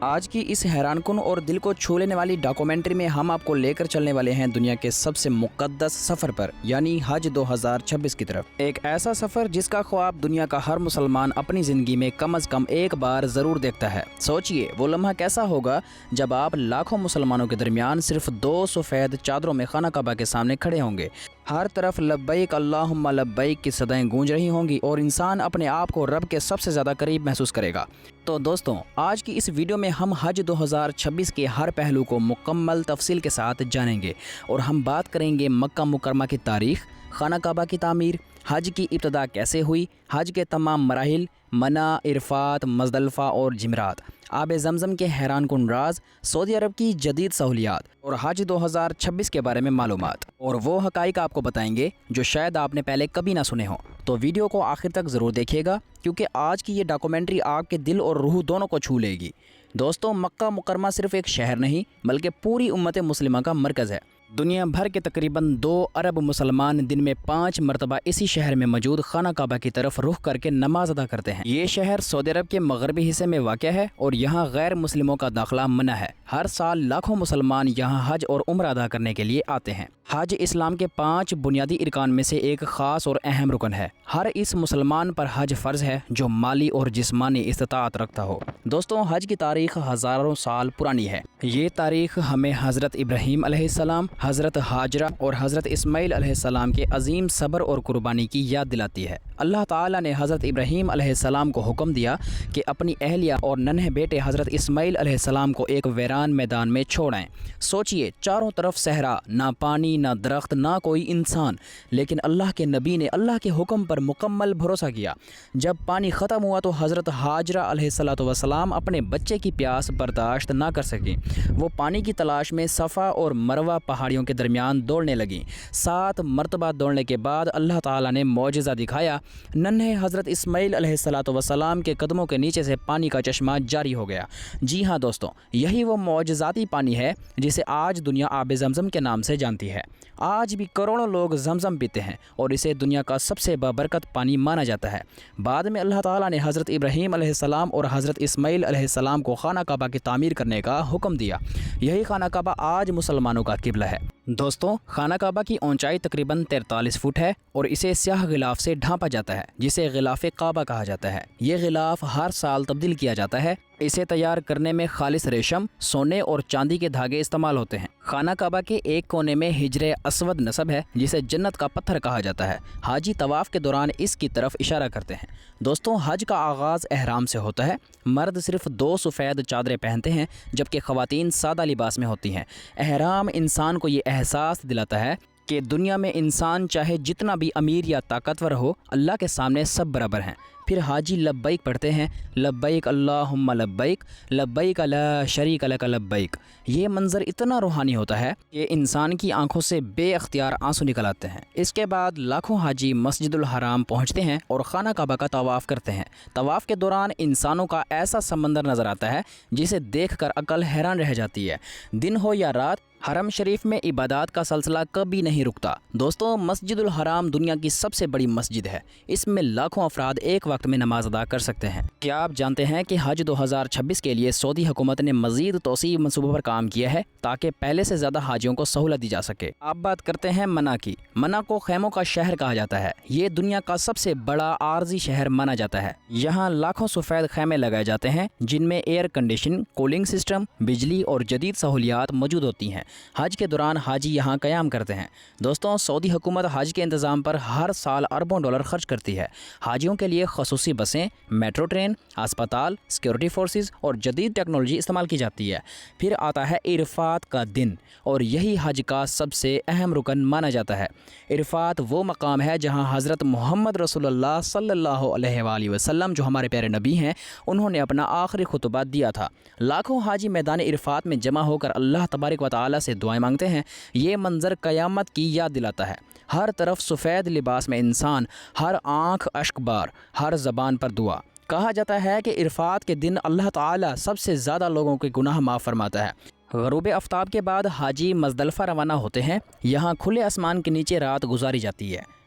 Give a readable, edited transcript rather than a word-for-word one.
آج کی اس حیران کن اور دل کو چھو لینے والی ڈاکومنٹری میں ہم آپ کو لے کر چلنے والے ہیں دنیا کے سب سے مقدس سفر پر، یعنی حج 2026 کی طرف۔ ایک ایسا سفر جس کا خواب دنیا کا ہر مسلمان اپنی زندگی میں کم از کم ایک بار ضرور دیکھتا ہے۔ سوچئے وہ لمحہ کیسا ہوگا جب آپ لاکھوں مسلمانوں کے درمیان صرف 2 سفید چادروں میں خانہ کعبہ کے سامنے کھڑے ہوں گے۔ ہر طرف لبیک اللہم لبیک کی صدائیں گونج رہی ہوں گی اور انسان اپنے آپ کو رب کے سب سے زیادہ قریب محسوس کرے گا۔ تو دوستوں، آج کی اس ویڈیو میں ہم حج 2026 کے ہر پہلو کو مکمل تفصیل کے ساتھ جانیں گے اور ہم بات کریں گے مکہ مکرمہ کی تاریخ، خانہ کعبہ کی تعمیر، حج کی ابتدا کیسے ہوئی، حج کے تمام مراحل، منی، عرفات، مزدلفہ اور جمرات، آب زمزم کے حیران کن راز، سعودی عرب کی جدید سہولیات اور حج 2026 کے بارے میں معلومات اور وہ حقائق آپ کو بتائیں گے جو شاید آپ نے پہلے کبھی نہ سنے ہوں۔ تو ویڈیو کو آخر تک ضرور دیکھیے گا کیونکہ آج کی یہ ڈاکومنٹری آپ کے دل اور روح دونوں کو چھو لے گی۔ دوستوں، مکہ مکرمہ صرف ایک شہر نہیں بلکہ پوری امت مسلمہ کا مرکز ہے۔ دنیا بھر کے تقریباً 2 ارب مسلمان دن میں 5 مرتبہ اسی شہر میں موجود خانہ کعبہ کی طرف رخ کر کے نماز ادا کرتے ہیں۔ یہ شہر سعودی عرب کے مغربی حصے میں واقع ہے اور یہاں غیر مسلموں کا داخلہ منع ہے۔ ہر سال لاکھوں مسلمان یہاں حج اور عمرہ ادا کرنے کے لیے آتے ہیں۔ حج اسلام کے 5 بنیادی ارکان میں سے ایک خاص اور اہم رکن ہے۔ ہر اس مسلمان پر حج فرض ہے جو مالی اور جسمانی استطاعت رکھتا ہو۔ دوستوں، حج کی تاریخ ہزاروں سال پرانی ہے۔ یہ تاریخ ہمیں حضرت ابراہیم علیہ السلام، حضرت ہاجرہ اور حضرت اسماعیل علیہ السلام کے عظیم صبر اور قربانی کی یاد دلاتی ہے۔ اللہ تعالیٰ نے حضرت ابراہیم علیہ السلام کو حکم دیا کہ اپنی اہلیہ اور ننھے بیٹے حضرت اسماعیل علیہ السلام کو ایک ویران میدان میں چھوڑیں۔ سوچئے، چاروں طرف صحرا، نہ پانی، نہ درخت، نہ کوئی انسان، لیکن اللہ کے نبی نے اللہ کے حکم پر مکمل بھروسہ کیا۔ جب پانی ختم ہوا تو حضرت ہاجرہ علیہ السلام اپنے بچے کی پیاس برداشت نہ کر سکیں۔ وہ پانی کی تلاش میں صفا اور مروہ پہاڑیوں کے درمیان دوڑنے لگیں۔ 7 مرتبہ دوڑنے کے بعد اللہ تعالیٰ نے معجزہ دکھایا۔ ننھے حضرت اسماعیل علیہ السلام کے قدموں کے نیچے سے پانی کا چشمہ جاری ہو گیا۔ جی ہاں دوستوں، یہی وہ معجزاتی پانی ہے جسے آج دنیا آب زمزم کے نام سے جانتی ہے۔ آج بھی کروڑوں لوگ زمزم پیتے ہیں اور اسے دنیا کا سب سے بابرکت پانی مانا جاتا ہے۔ بعد میں اللہ تعالیٰ نے حضرت ابراہیم علیہ السلام اور حضرت اسماعیل علیہ السلام کو خانہ کعبہ کی تعمیر کرنے کا حکم دیا۔ یہی خانہ کعبہ آج مسلمانوں کا قبلہ ہے۔ دوستوں، خانہ کعبہ کی اونچائی تقریباً 43 فٹ ہے اور اسے سیاہ غلاف سے ڈھانپا جاتا ہے جسے غلاف کعبہ کہا جاتا ہے۔ یہ غلاف ہر سال تبدیل کیا جاتا ہے۔ اسے تیار کرنے میں خالص ریشم، سونے اور چاندی کے دھاگے استعمال ہوتے ہیں۔ خانہ کعبہ کے ایک کونے میں حجر اسود نصب ہے جسے جنت کا پتھر کہا جاتا ہے۔ حاجی طواف کے دوران اس کی طرف اشارہ کرتے ہیں۔ دوستوں، حج کا آغاز احرام سے ہوتا ہے۔ مرد صرف 2 سفید چادریں پہنتے ہیں جبکہ خواتین سادہ لباس میں ہوتی ہیں۔ احرام انسان کو یہ احساس دلاتا ہے کہ دنیا میں انسان چاہے جتنا بھی امیر یا طاقتور ہو، اللہ کے سامنے سب برابر ہیں۔ پھر حاجی لبیک پڑھتے ہیں، لبیک اللہم لبیک، لبیک لا شریک لک لبیک۔ یہ منظر اتنا روحانی ہوتا ہے کہ انسان کی آنکھوں سے بے اختیار آنسو نکل آتے ہیں۔ اس کے بعد لاکھوں حاجی مسجد الحرام پہنچتے ہیں اور خانہ کعبہ کا طواف کرتے ہیں۔ طواف کے دوران انسانوں کا ایسا سمندر نظر آتا ہے جسے دیکھ کر عقل حیران رہ جاتی ہے۔ دن ہو یا رات، حرم شریف میں عبادات کا سلسلہ کبھی نہیں رکتا۔ دوستوں، مسجد الحرام دنیا کی سب سے بڑی مسجد ہے۔ اس میں لاکھوں افراد ایک وقت میں نماز ادا کر سکتے ہیں۔ کیا آپ جانتے ہیں کہ حج 2026 کے لیے سعودی حکومت نے مزید توسیع منصوبوں پر کام کیا ہے تاکہ پہلے سے زیادہ حاجیوں کو سہولت دی جا سکے؟ آپ بات کرتے ہیں منی کی۔ منی کو خیموں کا شہر کہا جاتا ہے۔ یہ دنیا کا سب سے بڑا عارضی شہر مانا جاتا ہے۔ یہاں لاکھوں سفید خیمے لگائے جاتے ہیں جن میں ایئر کنڈیشن، کولنگ سسٹم، بجلی اور جدید سہولیات موجود ہوتی ہیں۔ حج کے دوران حاجی یہاں قیام کرتے ہیں۔ دوستوں، سعودی حکومت حج کے انتظام پر ہر سال اربوں ڈالر خرچ کرتی ہے۔ حاجیوں کے لیے خصوصی بسیں، میٹرو ٹرین، اسپتال، سیکورٹی فورسز اور جدید ٹیکنالوجی استعمال کی جاتی ہے۔ پھر آتا ہے عرفات کا دن اور یہی حج کا سب سے اہم رکن مانا جاتا ہے۔ عرفات وہ مقام ہے جہاں حضرت محمد رسول اللہ صلی اللہ علیہ وآلہ وسلم، جو ہمارے پیارے نبی ہیں، انہوں نے اپنا آخری خطبہ دیا تھا۔ لاکھوں حاجی میدان عرفات میں جمع ہو کر اللہ تبارک و تعالیٰ سے دعائیں مانگتے ہیں۔ یہ منظر قیامت کی یاد دلاتا ہے۔ ہر طرف سفید لباس میں انسان، ہر آنکھ اشک بار، ہر زبان پر دعا۔ کہا جاتا ہے کہ عرفات کے دن اللہ تعالیٰ سب سے زیادہ لوگوں کے گناہ معاف فرماتا ہے۔ غروب آفتاب کے بعد حاجی مزدلفہ روانہ ہوتے ہیں۔ یہاں کھلے آسمان کے نیچے رات گزاری جاتی ہے۔